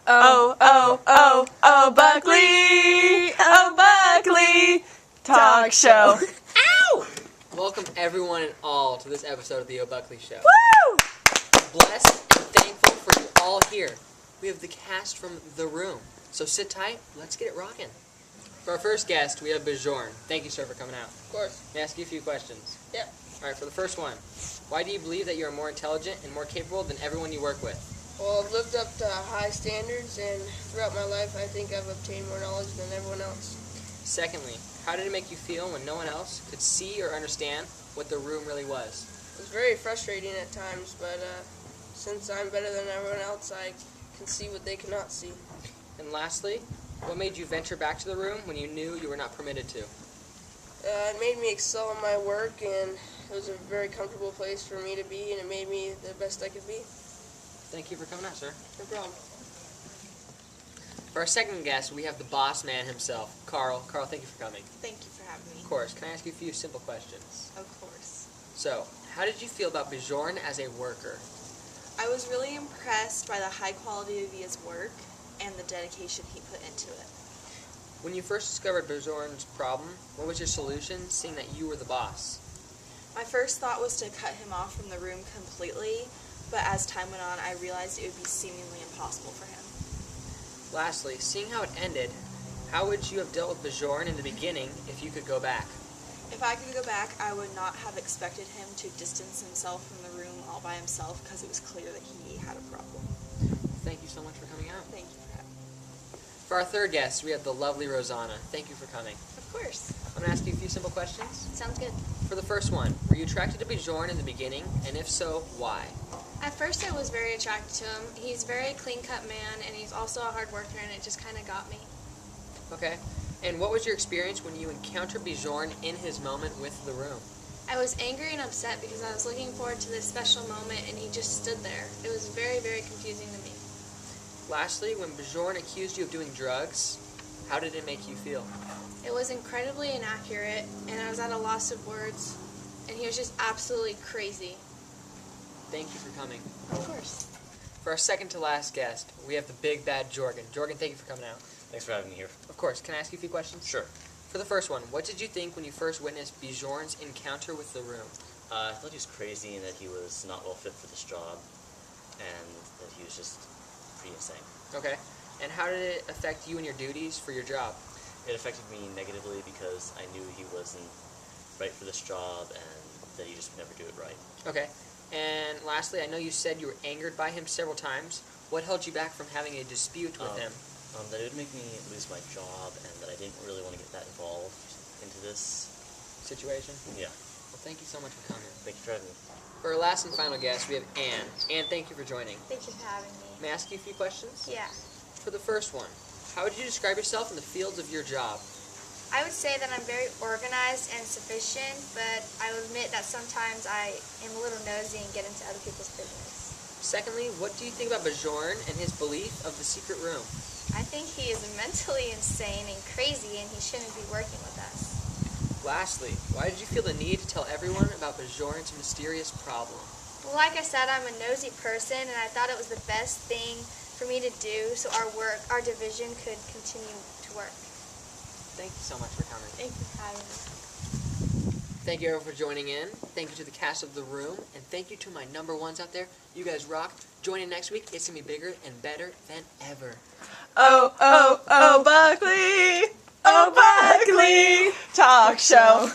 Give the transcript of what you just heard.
Oh, oh, oh, oh, Buckley! Oh, Buckley! Talk show. Ow! Welcome everyone and all to this episode of the Buckley Show. Woo! Blessed and thankful for you all here. We have the cast from The Room. So sit tight, let's get it rocking. For our first guest, we have Bjorn. Thank you, sir, for coming out. Of course. May I ask you a few questions? Yep. Alright, for the first one, why do you believe that you are more intelligent and more capable than everyone you work with? Well, I've lived up to high standards, and throughout my life, I think I've obtained more knowledge than everyone else. Secondly, how did it make you feel when no one else could see or understand what the room really was? It was very frustrating at times, but since I'm better than everyone else, I can see what they cannot see. And lastly, what made you venture back to the room when you knew you were not permitted to? It made me excel in my work, and it was a very comfortable place for me to be, and it made me the best I could be. Thank you for coming out, sir. No problem. For our second guest, we have the boss man himself, Carl. Carl, thank you for coming. Thank you for having me. Of course. Can I ask you a few simple questions? Of course. So, how did you feel about Bjorn as a worker? I was really impressed by the high quality of his work and the dedication he put into it. When you first discovered Bjorn's problem, what was your solution, seeing that you were the boss? My first thought was to cut him off from the room completely, but as time went on, I realized it would be seemingly impossible for him. Lastly, seeing how it ended, how would you have dealt with Bjorn in the beginning if you could go back? If I could go back, I would not have expected him to distance himself from the room all by himself because it was clear that he had a problem. Thank you so much for coming out. Thank you for having me. For our third guest, we have the lovely Rosanna. Thank you for coming. Of course. I'm going to ask you a few simple questions. Sounds good. For the first one, were you attracted to Bjorn in the beginning, and if so, why? At first I was very attracted to him. He's a very clean-cut man, and he's also a hard worker, and it just kind of got me. Okay. And what was your experience when you encountered Bjorn in his moment with the room? I was angry and upset because I was looking forward to this special moment, and he just stood there. It was very, very confusing to me. Lastly, when Bjorn accused you of doing drugs, how did it make you feel? It was incredibly inaccurate, and I was at a loss of words, and he was just absolutely crazy. Thank you for coming. Of course. For our second to last guest, we have the big bad Jorgen. Jorgen, thank you for coming out. Thanks for having me here. Of course. Can I ask you a few questions? Sure. For the first one, what did you think when you first witnessed Bjorn's encounter with the room? I thought he was crazy and that he was not well fit for this job, and that he was just pretty insane. Okay. And how did it affect you and your duties for your job? It affected me negatively because I knew he wasn't right for this job and that he just would never do it right. Okay. And lastly, I know you said you were angered by him several times. What held you back from having a dispute with him? That it would make me lose my job and that I didn't really want to get that involved into this Situation? Yeah. Well, thank you so much for coming. Thank you for having me. For our last and final guest, we have Anne. Anne, thank you for joining. Thank you for having me. May I ask you a few questions? Yeah. For the first one, how would you describe yourself in the fields of your job? I would say that I'm very organized and sufficient, but I will admit that sometimes I am a little nosy and get into other people's business. Secondly, what do you think about Bjorn and his belief of the secret room? I think he is mentally insane and crazy, and he shouldn't be working with us. Lastly, why did you feel the need to tell everyone about Bjorn's mysterious problem? Well, like I said, I'm a nosy person, and I thought it was the best thing for me to do so our division could continue to work. Thank you so much for coming. Thank you for having me. Thank you everyone for joining in. Thank you to the cast of The Room, and thank you to my number ones out there. You guys rock. Join in next week. It's going to be bigger and better than ever. Oh, oh, oh, Buckley! Oh, Buckley! Talk show.